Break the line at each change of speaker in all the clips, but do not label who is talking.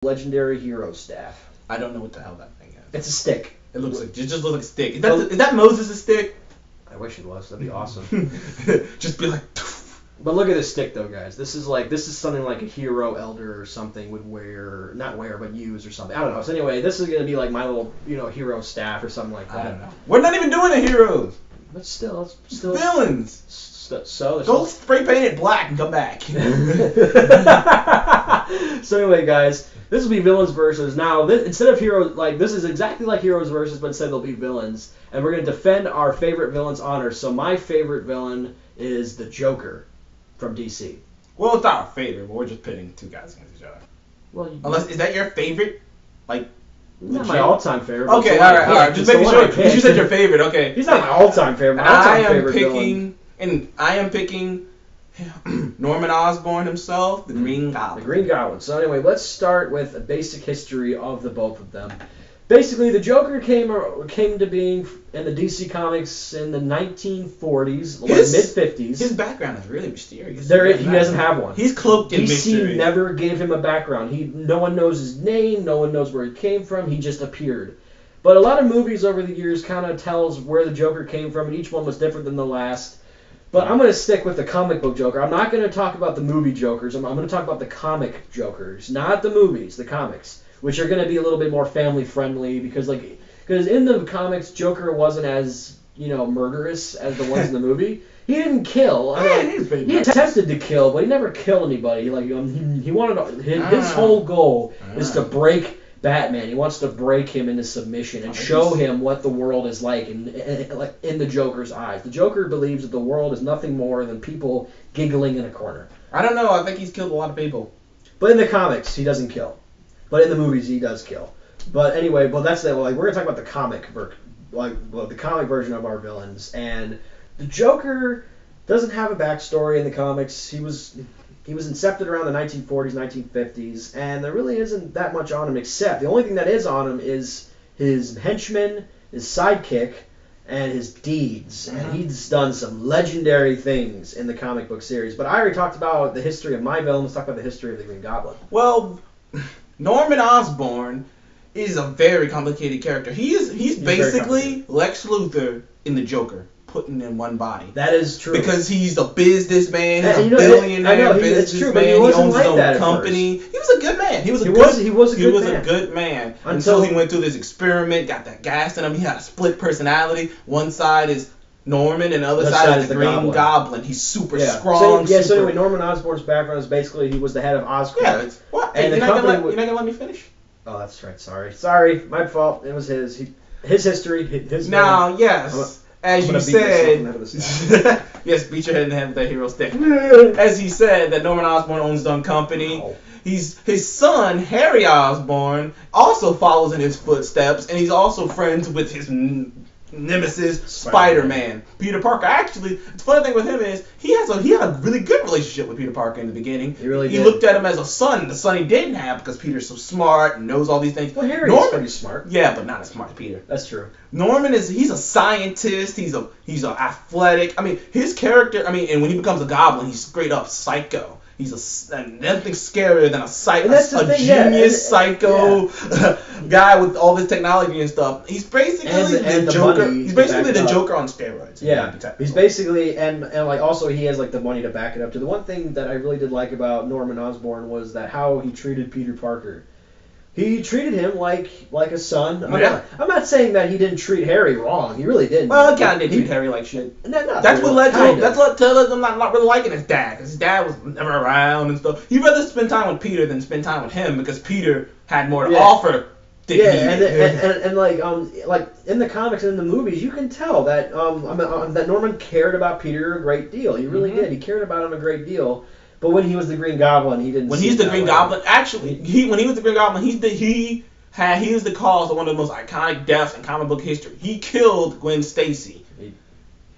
legendary hero staff.
I don't know what the hell that thing is.
It's a stick.
It just looks like a stick. Is that Moses' stick?
I wish it was. That'd be awesome.
Just be like.
But look at this stick though, guys. This is something like a hero elder or something would wear, not wear, but use or something. I don't know. So anyway, this is gonna be like my little, hero staff or something like that.
I don't know. We're not even doing the heroes.
But still, it's still
villains.
So
go spray paint it black and come back.
So anyway, guys, this will be villains versus. Now, instead of heroes, this is exactly like heroes versus, but instead they'll be villains, and we're gonna defend our favorite villain's honor. So my favorite villain is the Joker from DC.
Well, it's not our favorite, but we're just pitting two guys against each other.
Well,
is that your favorite?
Not my all-time favorite.
Okay, all right. Just making sure. You said your favorite. Okay.
He's not my all-time favorite. My all-time favorite villain.
I am picking Norman Osborn himself, the Green Goblin.
The Green Goblin. So anyway, let's start with a basic history of the both of them. Basically, the Joker came to being in the DC Comics in the 1940s, mid-50s.
His background is really mysterious.
He doesn't have one.
He's cloaked in mystery.
DC never gave him a background. No one knows his name. No one knows where he came from. He just appeared. But a lot of movies over the years kind of tells where the Joker came from, and each one was different than the last. But I'm going to stick with the comic book Joker. I'm not going to talk about the movie Jokers. I'm going to talk about the comic Jokers, not the movies, the comics, which are going to be a little bit more family friendly because in the comics Joker wasn't as murderous as the ones in the movie. He didn't kill. He attempted to kill, but he never killed anybody. He wanted his whole goal is to break Batman. He wants to break him into submission and show him what the world is like in the Joker's eyes. The Joker believes that the world is nothing more than people giggling in a corner.
I don't know. I think he's killed a lot of people.
But in the comics, he doesn't kill. But in the movies, he does kill. But anyway, that's it. We're gonna talk about the comic, the comic version of our villains. And the Joker doesn't have a backstory in the comics. He was incepted around the 1940s, 1950s, and there really isn't that much on him except the only thing that is on him is his henchman, his sidekick, and his deeds. And he's done some legendary things in the comic book series. But I already talked about the history of my villain. Let's talk about the history of the Green Goblin.
Well, Norman Osborn is a very complicated character. He's basically Lex Luthor in the Joker, putting in one body.
That is true.
Because he's a businessman, he's a billionaire businessman, he owns his own company. He was a good man. He was a good man until he went through this experiment, got that gas in him. He had a split personality. One side is Norman and the other side is the Green Goblin. He's super strong.
So anyway, Norman Osborn's background is basically he was the head of Oscorp.
Yeah, what? And you're not gonna let me finish?
Oh, that's right. Sorry, my fault. It was his history.
Now, yes. As you said, yes, beat your head in the head with that hero stick. As he said, that Norman Osborn owns his own company. Oh. His son, Harry Osborn, also follows in his footsteps, and he's also friends with his nemesis, Spider-Man. Peter Parker. Actually, the funny thing with him is he had a really good relationship with Peter Parker in the beginning.
He really did.
He looked at him as a son, the son he didn't have because Peter's so smart and knows all these things.
Well, Harry is pretty smart.
Yeah, but not as smart as Peter.
That's true.
Norman he's a scientist. He's a athletic. I mean, his character. I mean, and when he becomes a goblin, he's straight up psycho. He's nothing scarier than a genius psycho guy with all this technology and stuff. He's basically the Joker. He's basically the Joker on steroids.
Yeah, he's basically and also he has the money to back it up. To the one thing that I really did like about Norman Osborn was that how he treated Peter Parker. He treated him like a son. I'm not saying that he didn't treat Harry wrong. He really didn't.
Well, he kind of did treat Harry like shit. That's what led to him not really liking his dad. Because his dad was never around and stuff. He'd rather spend time with Peter than spend time with him because Peter had more to offer.
And like in the comics and in the movies, you can tell that that Norman cared about Peter a great deal. He really did. He cared about him a great deal. But when he was the Green Goblin, he didn't.
When he's the Green Goblin, actually, when he was the Green Goblin, he was the cause of one of the most iconic deaths in comic book history. He killed Gwen Stacy.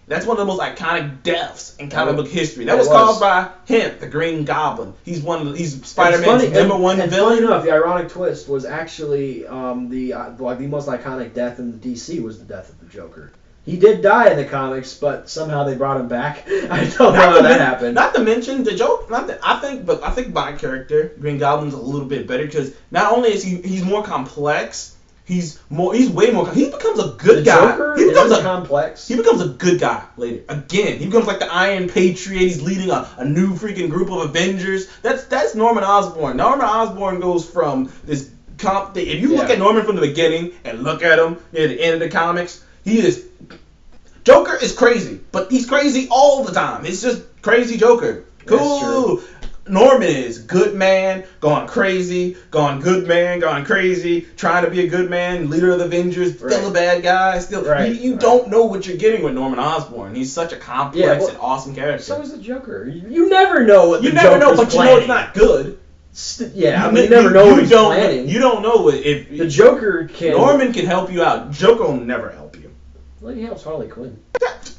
That's one of the most iconic deaths in comic book history. That was caused by him, the Green Goblin. He's Spider-Man's number one villain.
Funny enough, the ironic twist was actually the most iconic death in DC was the death of the Joker. He did die in the comics, but somehow they brought him back. I don't know how that happened.
Not to mention the joke. I think my character Green Goblin's a little bit better because not only is he's more complex, he's way more. He becomes a good guy.
Joker
He becomes
complex.
He becomes a good guy later. Again, he becomes like the Iron Patriot. He's leading a new freaking group of Avengers. That's Norman Osborn. Norman Osborn goes from this if you look at Norman from the beginning and look at him near the end of the comics, Joker is crazy, but he's crazy all the time. It's just crazy Joker. Cool. Norman is good man, gone crazy, good man, gone crazy, trying to be a good man, leader of the Avengers, still a bad guy, you don't know what you're getting with Norman Osborn. He's such a complex and awesome character.
So is the Joker. You never know what
you never know, but
planning.
You know it's not good.
You never know what he's planning.
You don't know if
the Joker can.
Norman can help you out. Joker will never help you.
Well, he helps Harley Quinn.
That's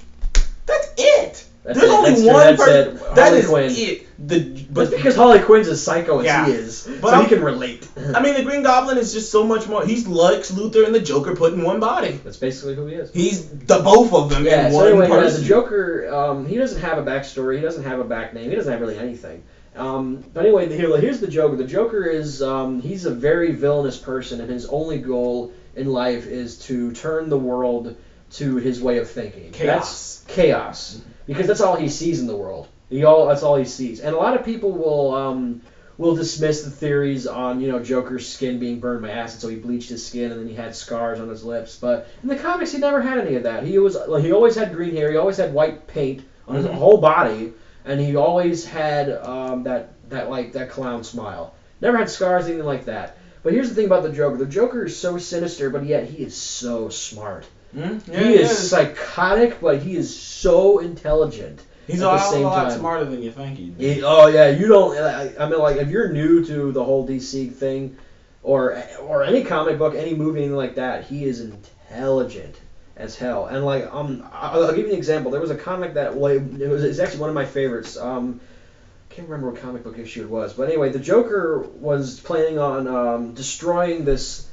it. There's only
one
person. That is
Quinn.
It.
But because Harley Quinn's as psycho as he is, but so he can relate.
I mean, the Green Goblin is just so much more. He's Lex Luthor and the Joker put in one body.
That's basically who he is.
He's the both of them in one person.
The Joker, he doesn't have a backstory. He doesn't have a back name. He doesn't have really anything. But anyway, here's the Joker. The Joker is he's a very villainous person, and his only goal in life is to turn the world to his way of thinking.
Chaos.
That's chaos. Because that's all he sees in the world. That's all he sees. And a lot of people will dismiss the theories on, Joker's skin being burned by acid, so he bleached his skin and then he had scars on his lips. But in the comics, he never had any of that. He always had green hair. He always had white paint on his whole body, and he always had that clown smile. Never had scars, anything like that. But here's the thing about the Joker. The Joker is so sinister, but yet he is so smart. He is psychotic, but he is so intelligent.
He's a lot smarter than you think he is.
You don't. I mean, like, if you're new to the whole DC thing, or any comic book, any movie, anything like that, he is intelligent as hell. And like, I'll give you an example. There was a comic that it's actually one of my favorites. I can't remember what comic book issue it was, but anyway, the Joker was planning on destroying this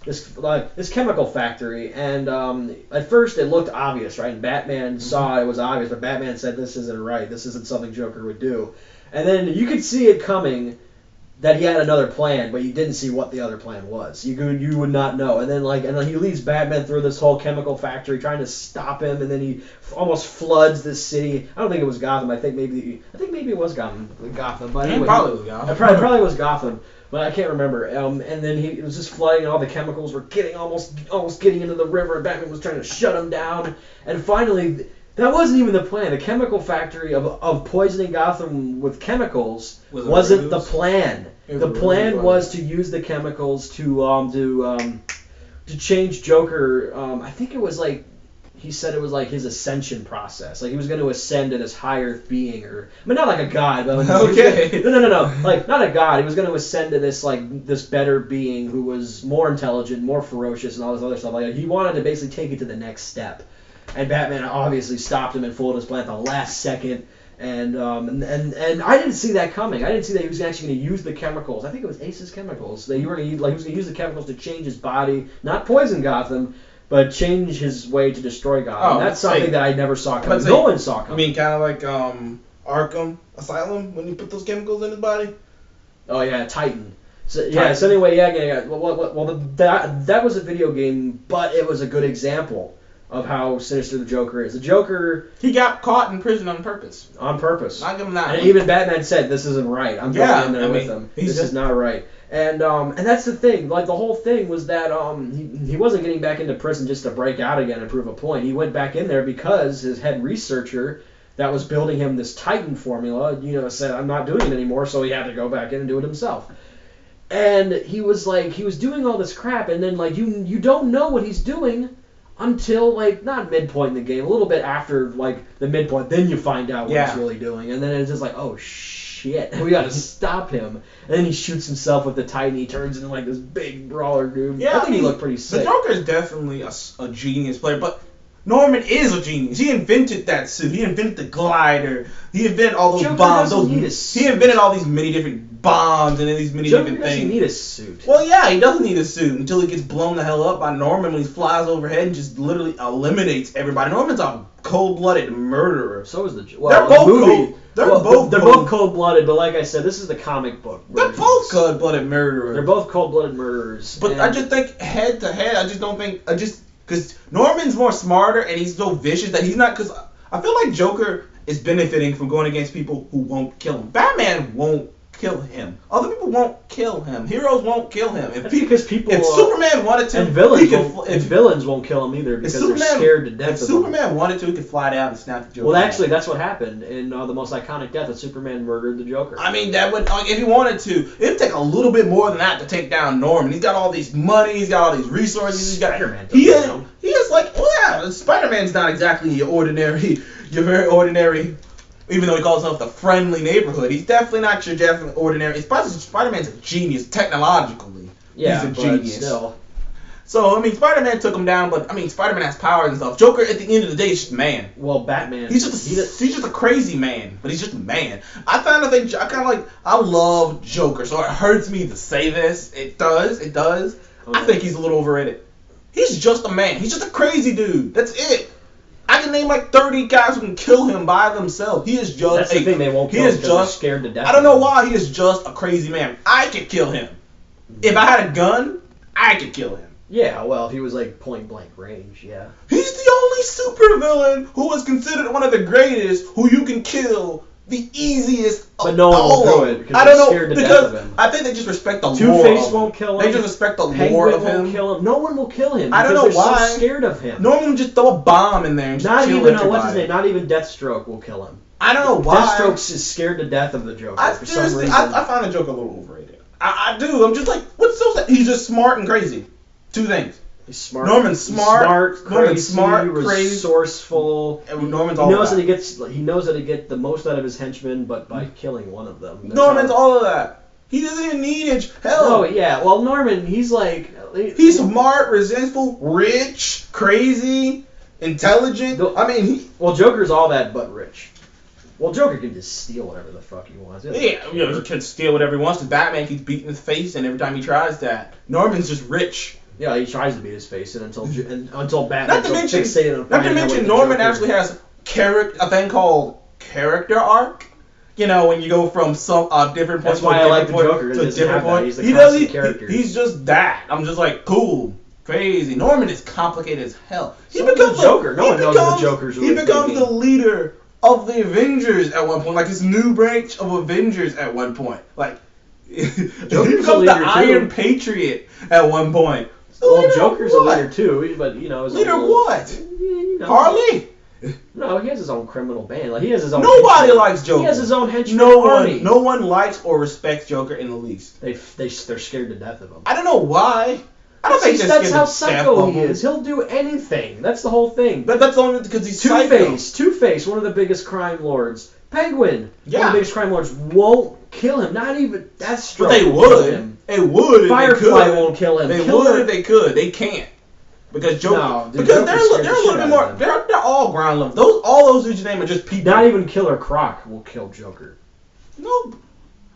chemical factory, and at first it looked obvious, right? And Batman saw it was obvious, but Batman said this isn't right. This isn't something Joker would do. And then you could see it coming that he had another plan, but you didn't see what the other plan was. You would not know. And then he leads Batman through this whole chemical factory trying to stop him, and then he almost floods this city. I don't think it was Gotham. I think maybe it was Gotham. But anyway,
probably was Gotham.
Probably was Gotham, but I can't remember. And then it was just flooding, and all the chemicals were almost getting into the river, and Batman was trying to shut them down. And finally, that wasn't even the plan. The chemical factory of poisoning Gotham with chemicals wasn't the plan. The plan was to use the chemicals to change Joker. I think it was like he said it was like his ascension process. Like he was going to ascend to this higher being, not like a god, but
okay.
No, like not a god. He was going to ascend to this better being who was more intelligent, more ferocious, and all this other stuff. Like he wanted to basically take it to the next step. And Batman obviously stopped him and fooled his plan at the last second. And I didn't see that coming. I didn't see that he was actually going to use the chemicals. I think it was Ace's chemicals. He was going to use the chemicals to change his body, not poison Gotham, but change his way to destroy Gotham. And that's something that I never saw coming. No one saw coming.
I mean, kind of like Arkham Asylum when you put those chemicals in his body.
Oh yeah, Titan. So anyway, yeah. Well, that was a video game, but it was a good example of how sinister the Joker is. The Joker...
He got caught in prison on purpose.
On purpose.
Not give him that.
And even Batman said, this isn't right. I'm going in there with him. This is not right. And that's the thing. Like, the whole thing was that he wasn't getting back into prison just to break out again and prove a point. He went back in there because his head researcher that was building him this Titan formula, said, I'm not doing it anymore, so he had to go back in and do it himself. And he was doing all this crap, and then, you don't know what he's doing until, not midpoint in the game, a little bit after, the midpoint, then you find out what he's really doing. And then it's just oh, shit, we gotta stop him. And then he shoots himself with the Titan, he turns into, this big brawler dude. Yeah, I think he looked pretty sick.
The Joker is definitely a genius player, but Norman is a genius. He invented that suit. He invented the glider. He invented all those
Joker
bombs.
doesn't need a suit.
He invented all these many different bombs and these many
Joker
different
doesn't
things.
need a suit.
Well, yeah, he doesn't need a suit until he gets blown the hell up by Norman when he flies overhead and just literally eliminates everybody. Norman's a cold-blooded murderer.
So is the
They're both
movie.
cold.
They're both cold-blooded, but like I said, this is the comic book.
They're both cold-blooded murderers.
They're both cold-blooded murderers.
But I just think head to head, I just don't think because Norman's more smarter and he's so vicious that he's not. Because I feel like Joker is benefiting from going against people who won't kill him. Batman won't kill him. Other people won't kill him. Heroes won't kill him.
Because people.
If Superman wanted to,
and villains won't kill him either because they're scared to death.
If Superman wanted to, he could fly down and snap the Joker.
Well, actually, that's what happened in the most iconic death. That Superman murdered the Joker.
I mean, that would if he wanted to, it'd take a little bit more than that to take down Norman. He's got all these money. He's got all these resources.
Spider-Man.
He is like, well, yeah, Spider-Man's not exactly your very ordinary. Even though he calls himself the friendly neighborhood, he's definitely not your definitely ordinary. Spider-Man's a genius technologically.
Yeah,
he's a genius.
Still.
So I mean, Spider-Man took him down, but I mean, Spider-Man has powers and stuff. Joker, at the end of the day, is just a man.
Well, Batman.
He's just a crazy man, but he's just a man. I love Joker, so it hurts me to say this. It does. Okay. I think he's a little overrated. He's just a man. He's just a crazy dude. That's it. I can name like 30 guys who can kill him by themselves. He is just
That's the thing, they won't kill him because they're scared to death.
I don't know why. He is just a crazy man. I could kill him. If I had a gun, I could kill him.
Yeah, well, if he was like point blank range, yeah.
He's the only supervillain who is considered one of the greatest who you can kill the easiest of
But no one will do it because they're scared to death of him.
I think they just respect the lore.
Two-Face won't kill him.
They just respect the
Penguin
lore of
won't
him.
Kill him. No one will kill him.
I don't know why.
They're so scared of him.
Norman just throw a bomb in there and just kill everybody.
What's his name? Not even Deathstroke will kill him.
I don't know why.
Deathstroke is scared to death of the Joker for some reason.
I find the Joker a little overrated. I do. I'm just like, what's so sad? He's just smart and crazy. Two things.
He's smart.
Norman's smart.
Crazy,
Crazy.
resourceful.
And Norman's all
he knows
that.
He knows that he get the most out of his henchmen, but by killing one of them.
Norman's all of that. He doesn't even need it. Hell.
Oh yeah. Well, Norman, he's like.
He's smart, resentful, rich, crazy, intelligent.
Well, Joker's all that but rich. Well, Joker can just steal whatever the fuck he wants.
Yeah, he can steal whatever he wants. The Batman keeps beating his face, and every time he tries that, Norman's just rich.
Yeah, he tries to beat his face, and until Batman.
Not to mention, Norman actually has a thing called character arc. You know, when you go from some different point
to a different point. He's the constant character.
He's just that. I'm just like, cool, crazy. Norman is complicated as hell.
He becomes the Joker. No one knows the Joker's really
He becomes the leader of the Avengers at one point, like his new branch of Avengers at one point. Like, he becomes the Iron Patriot at one point.
Well, Joker's a leader too, but
leader what? Harley?
No, he has his own criminal band. Like he has his own.
Nobody likes Joker.
He has his own henchman
army. No one likes or respects Joker in the least.
They're scared to death of him.
I don't know why. I don't think
that's how psycho he is. He'll do anything. That's the whole thing.
But that's only because he's psycho.
Two-Face, one of the biggest crime lords. Penguin, one of the biggest crime lords, won't kill him. Not even Deathstroke.
But they would. They would.
Firefly won't kill him.
They would if they could. They can't. Because Joker. Because they're a little bit more. They're all ground level. All those you name are just people.
Not even Killer Croc will kill Joker.
No.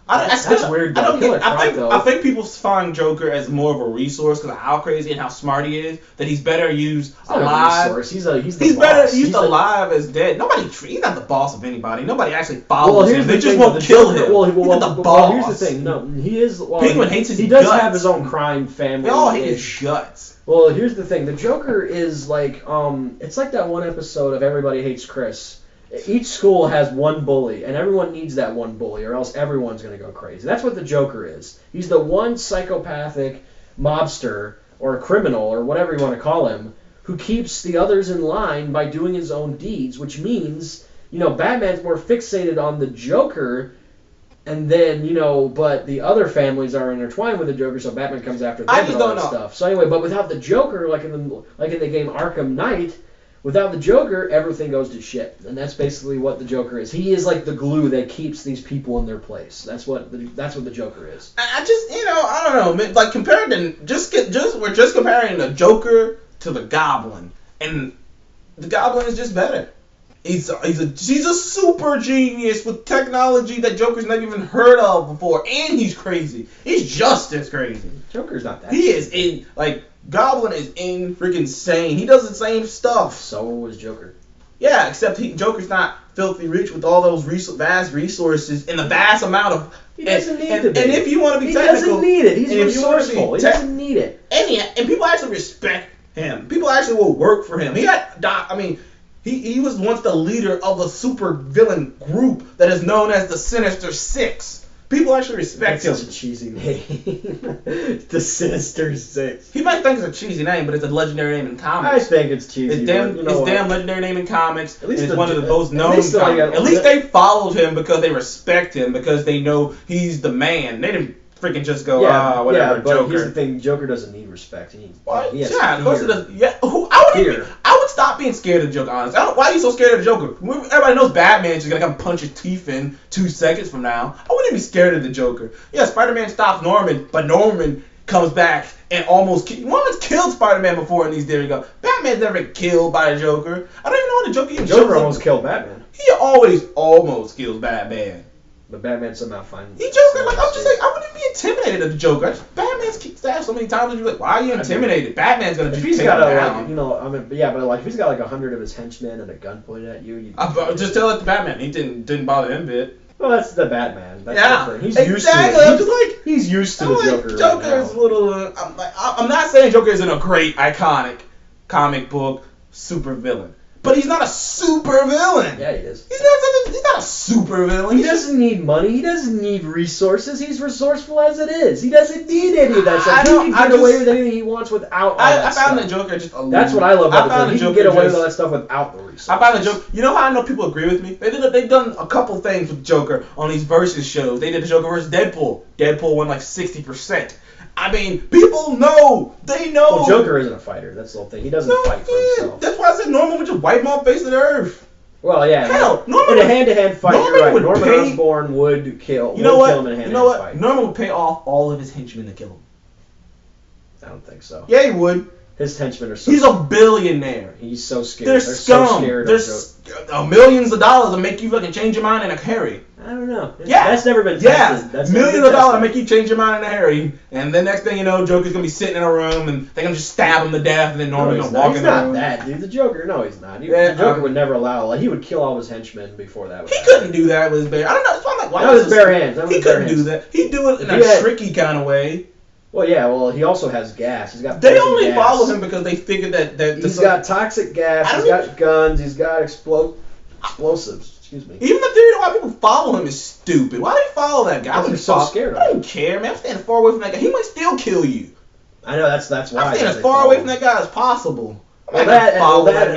That's weird.
I think people find Joker as more of a resource because of how crazy and how smart he is. That he's better used alive.
He's the boss.
He's alive as dead. He's not the boss of anybody. Nobody actually follows him. They just won't kill him. He's the boss.
Here's the thing. No, he is.
Penguin hates his guts.
He does have his own crime family.
They all hate his guts.
Well, here's the thing. The Joker is like it's like that one episode of Everybody Hates Chris. Each school has one bully, and everyone needs that one bully, or else everyone's going to go crazy. That's what the Joker is. He's the one psychopathic mobster, or criminal, or whatever you want to call him, who keeps the others in line by doing his own deeds, which means, Batman's more fixated on the Joker, and then, but the other families are intertwined with the Joker, so Batman comes after them and all that stuff. So anyway, but without the Joker, like in the game Arkham Knight, without the Joker, everything goes to shit, and that's basically what the Joker is. He is like the glue that keeps these people in their place. That's what the Joker is.
I don't know. Like compared to we're just comparing the Joker to the Goblin, and the Goblin is just better. He's a super genius with technology that Joker's never even heard of before, and he's crazy. He's just as crazy.
Joker's not that.
He is Goblin is freaking insane. He does the same stuff.
So was Joker.
Yeah, except Joker's not filthy rich with all those vast resources and the vast amount of.
He doesn't need to be.
And if you want to be technical,
he doesn't need it. He's resourceful. He doesn't need it.
And people actually respect him. People actually will work for him. He was once the leader of a super villain group that is known as the Sinister Six. People actually respect him.
That's such a cheesy name. The Sinister Six.
He might think it's a cheesy name, but it's a legendary name in comics.
I think it's cheesy.
It's damn legendary name in comics.
At least
it's one of the most known comics.
At
least they followed him because they respect him, because they know he's the man. They didn't freaking just go, whatever,
but
Joker.
Here's the thing, Joker doesn't need respect. He has
of course
fear.
it does. Yeah, I would stop being scared of the Joker, honestly. Why are you so scared of the Joker? Everybody knows Batman's just gonna come punch his teeth in 2 seconds from now. I wouldn't be scared of the Joker. Yeah, Spider-Man stops Norman, but Norman comes back and almost killed Spider-Man before in these days ago. Batman's never been killed by the Joker. I don't even know what the Joker even shows
Joker almost killed Batman.
He always almost kills Batman.
But Batman somehow finds.
He Joker, I'm just saying, I wouldn't be intimidated of the Joker. Batman's kicked his ass so many times that you're like, why are you intimidated? Batman's gonna just take him down.
But if he's got 100 of his henchmen and a gun pointed at you,
just tell it to Batman. He didn't bother him a bit.
Well, that's the Batman. That's different. He's
exactly.
used to it.
I'm just like,
he's used to the Joker.
Joker is a little. I'm not saying Joker isn't a great, iconic comic book super villain. But he's not a super villain.
Yeah, he is.
He's not a super villain.
He doesn't need money. He doesn't need resources. He's resourceful as it is. He doesn't need any of that stuff. He can get away with anything he wants without all that stuff.
I found the Joker just a little.
That's what I love about the Joker. He can get away with all that stuff without the resources.
I found the Joker. You know how I know people agree with me? They've done a couple things with Joker on these versus shows. They did the Joker versus Deadpool. Deadpool won like 60%. I mean, people know. They know.
Well, Joker isn't a fighter. That's the whole thing. He doesn't fight for himself.
That's why I said Norman would just wipe him off the face of the earth.
Well, yeah.
Hell,
in a hand-to-hand fight, you're right. Norman Osborn would kill. Kill him in a hand-to-hand fight.
Norman would pay off all of his henchmen to kill him.
I don't think so.
Yeah, he would.
His henchmen are so.
He's a billionaire.
He's so scared.
They're scum.
So scared.
There's millions of dollars to make you fucking change your mind in a hurry.
I don't know.
Yeah.
That's never been tested. That's
millions of dollars to make you change your mind in a hurry. And then next thing you know, Joker's going to be sitting in a room and they're going to just stab him to death and then Norman's going to walk in the room.
He's not that, dude. The Joker, no, he's not. The Joker would never allow, he would kill all his henchmen before that would happen.
Couldn't do that with his bare. I don't know. I'm like, why?
That was his bare hands.
He couldn't do that. He'd do it in a tricky kind of way.
Well, yeah. He also has gas. He's got.
They only follow him because they figured that
he's got toxic gas. He's got guns. He's got explosives. Excuse me.
Even the theory of why people follow him is stupid. Why do they follow that guy?
They're so scared of him.
I don't care, man. I'm standing far away from that guy. He might still kill you.
I know that's why.
I'm standing as far away from that guy as possible.
Well, that and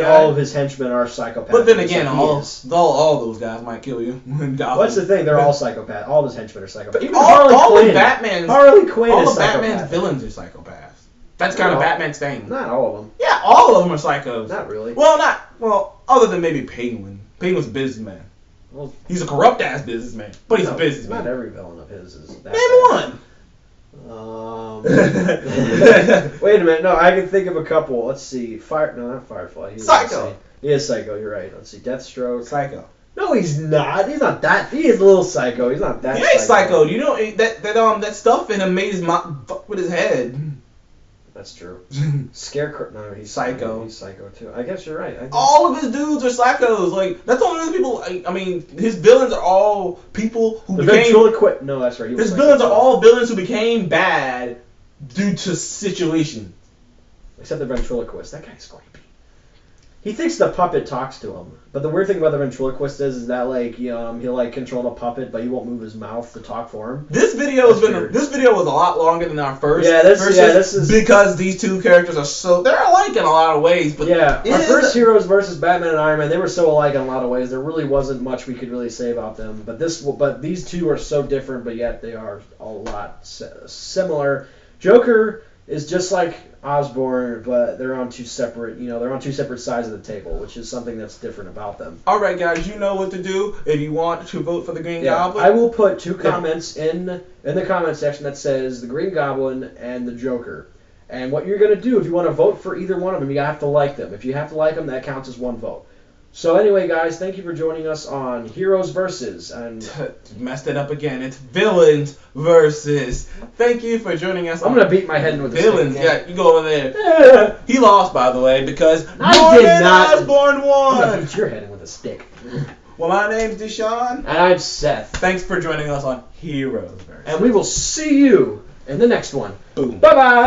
all of his henchmen are psychopaths.
But then again, all those guys might kill you.
What's the thing? They're all psychopaths. All of his henchmen are psychopaths. Even
all of Batman's
Batman's
villains are psychopaths. That's kind of Batman's thing.
Not all of them.
Yeah, all of them are psychos.
Not really.
Well, other than maybe Penguin. Penguin's a businessman. Well, he's a corrupt ass businessman, but he's a businessman.
Not every villain of his is that.
Name one.
Wait a minute. No, I can think of a couple. Let's see. Not Firefly.
Psycho.
He is Psycho. You're right. Let's see. Deathstroke.
Psycho.
No, he's not. He's not that. He is a little psycho. He's not that.
He ain't psycho. You know that stuff in him made his mouth fuck with his head.
That's true. Scarecrow. No, he's
psycho.
He's psycho too. I guess you're right.
All of his dudes are psychos. Like that's the only reason people. I mean, his villains are all people who became.
No, that's right.
His villains are all villains who became bad due to situation.
Except the ventriloquist. That guy's creepy. He thinks the puppet talks to him. But the weird thing about the ventriloquist is that he'll control the puppet, but he won't move his mouth to talk for him.
This video was a lot longer than our first.
This is
because these two characters are they're alike in a lot of ways. But
our first heroes versus Batman and Iron Man, they were so alike in a lot of ways. There really wasn't much we could really say about them. But these two are so different, but yet they are a lot similar. Joker is just like Osborn, but they're on two separate sides of the table, which is something that's different about them.
All right, guys, you know what to do if you want to vote for the Green Goblin.
I will put two comments in the comment section that says the Green Goblin and the Joker. And what you're going to do, if you want to vote for either one of them, you have to like them. If you have to like them, that counts as one vote. So anyway, guys, thank you for joining us on Heroes Versus. And
messed it up again. It's Villains Versus. Thank you for joining us.
I'm going to beat my head with the
Villains.
stick.
Yeah, you go over there. He lost, by the way, because
I did not.
Osborne
I'm going
won.
to beat your head in with a stick.
Well, my name's Deshaun.
And I'm Seth.
Thanks for joining us on Heroes Versus.
And we will see you in the next one.
Boom.
Bye-bye.